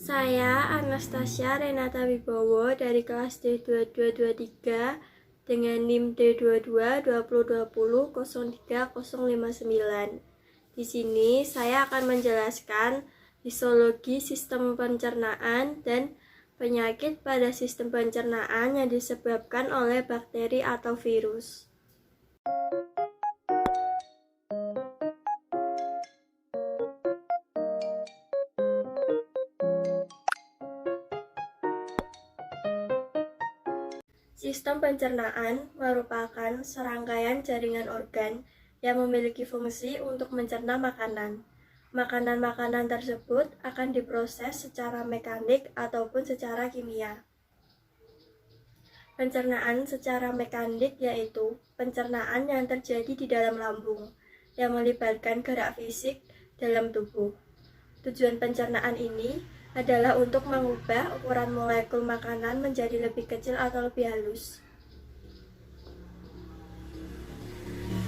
Saya Anastasia Renata Wibowo dari kelas D2223 dengan NIM D22 2020 03059. Di sini saya akan menjelaskan histologi sistem pencernaan dan penyakit pada sistem pencernaan yang disebabkan oleh bakteri atau virus. Sistem pencernaan merupakan serangkaian jaringan organ yang memiliki fungsi untuk mencerna makanan. Makanan-makanan tersebut akan diproses secara mekanik ataupun secara kimia. Pencernaan secara mekanik yaitu pencernaan yang terjadi di dalam lambung, yang melibatkan gerak fisik dalam tubuh. Tujuan pencernaan ini adalah untuk mengubah ukuran molekul makanan menjadi lebih kecil atau lebih halus.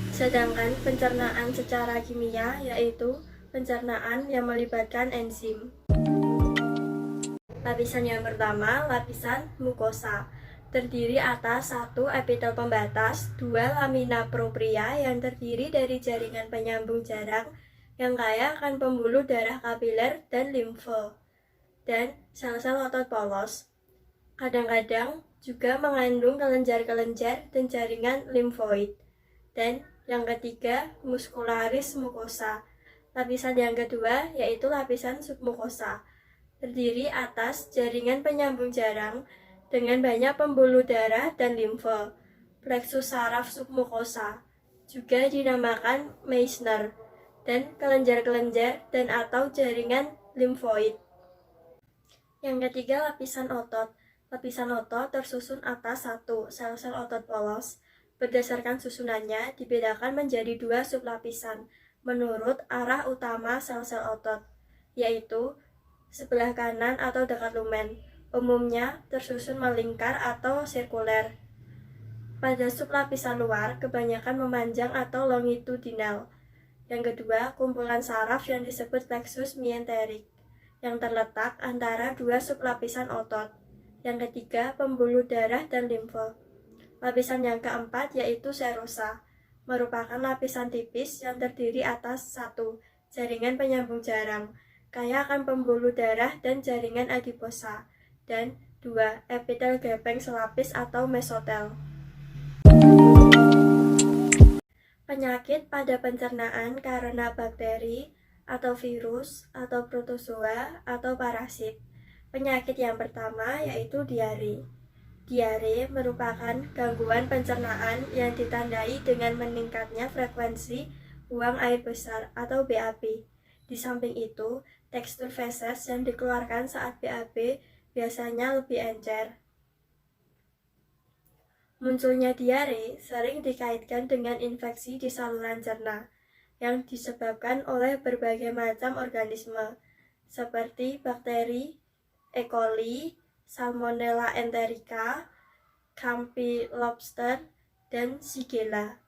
Sedangkan pencernaan secara kimia yaitu pencernaan yang melibatkan enzim. Lapisan yang pertama, lapisan mukosa, terdiri atas 1 epitel pembatas, 2 lamina propria yang terdiri dari jaringan penyambung jarang yang kaya akan pembuluh darah kapiler dan limfe, dan sel-sel otot polos. Kadang-kadang juga mengandung kelenjar-kelenjar dan jaringan limfoid. Dan yang ketiga, muscularis mucosa. Lapisan yang kedua yaitu lapisan submukosa, terdiri atas jaringan penyambung jarang dengan banyak pembuluh darah dan limfe. Plexus saraf submukosa juga dinamakan Meissner, dan kelenjar-kelenjar dan atau jaringan limfoid. Yang ketiga, lapisan otot. Lapisan otot tersusun atas 1 sel-sel otot polos. Berdasarkan susunannya dibedakan menjadi 2 sublapisan menurut arah utama sel-sel otot, yaitu sebelah kanan atau dekat lumen. Umumnya tersusun melingkar atau sirkuler. Pada sublapisan luar kebanyakan memanjang atau longitudinal. Yang kedua, kumpulan saraf yang disebut plexus mienterik yang terletak antara 2 sublapisan otot. Yang ketiga, pembuluh darah dan limfe. Lapisan yang keempat yaitu serosa, merupakan lapisan tipis yang terdiri atas 1 jaringan penyambung jarang, kaya akan pembuluh darah dan jaringan adiposa, dan 2 epitel gepeng selapis atau mesotel. Penyakit pada pencernaan karena bakteri atau virus atau protozoa atau parasit. Penyakit yang pertama yaitu diare. Diare merupakan gangguan pencernaan yang ditandai dengan meningkatnya frekuensi buang air besar atau BAB. Di samping itu, tekstur feses yang dikeluarkan saat BAB biasanya lebih encer. Munculnya diare sering dikaitkan dengan infeksi di saluran cerna yang disebabkan oleh berbagai macam organisme seperti bakteri E. coli, Salmonella enterica, Campylobacter, dan Shigella.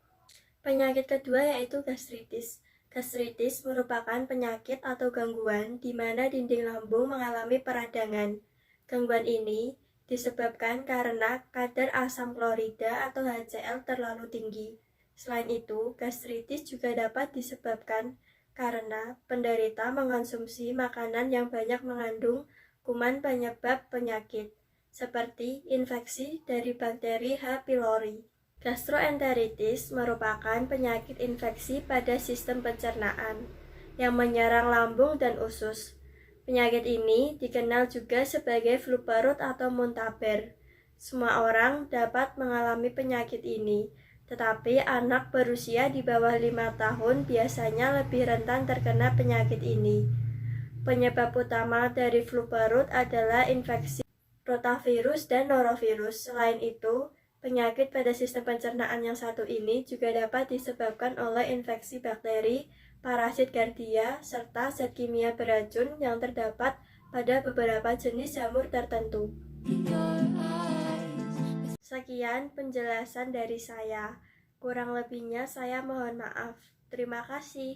Penyakit kedua yaitu gastritis. Gastritis merupakan penyakit atau gangguan di mana dinding lambung mengalami peradangan. Gangguan ini disebabkan karena kadar asam klorida atau HCl terlalu tinggi. Selain itu, gastritis juga dapat disebabkan karena penderita mengonsumsi makanan yang banyak mengandung kuman penyebab penyakit, seperti infeksi dari bakteri H. pylori. Gastroenteritis merupakan penyakit infeksi pada sistem pencernaan yang menyerang lambung dan usus. Penyakit ini dikenal juga sebagai flu perut atau muntaber. Semua orang dapat mengalami penyakit ini, tetapi anak berusia di bawah 5 tahun biasanya lebih rentan terkena penyakit ini. Penyebab utama dari flu perut adalah infeksi rotavirus dan norovirus. Selain itu, penyakit pada sistem pencernaan yang satu ini juga dapat disebabkan oleh infeksi bakteri, parasit Giardia, serta zat kimia beracun yang terdapat pada beberapa jenis jamur tertentu. Sekian penjelasan dari saya. Kurang lebihnya saya mohon maaf. Terima kasih.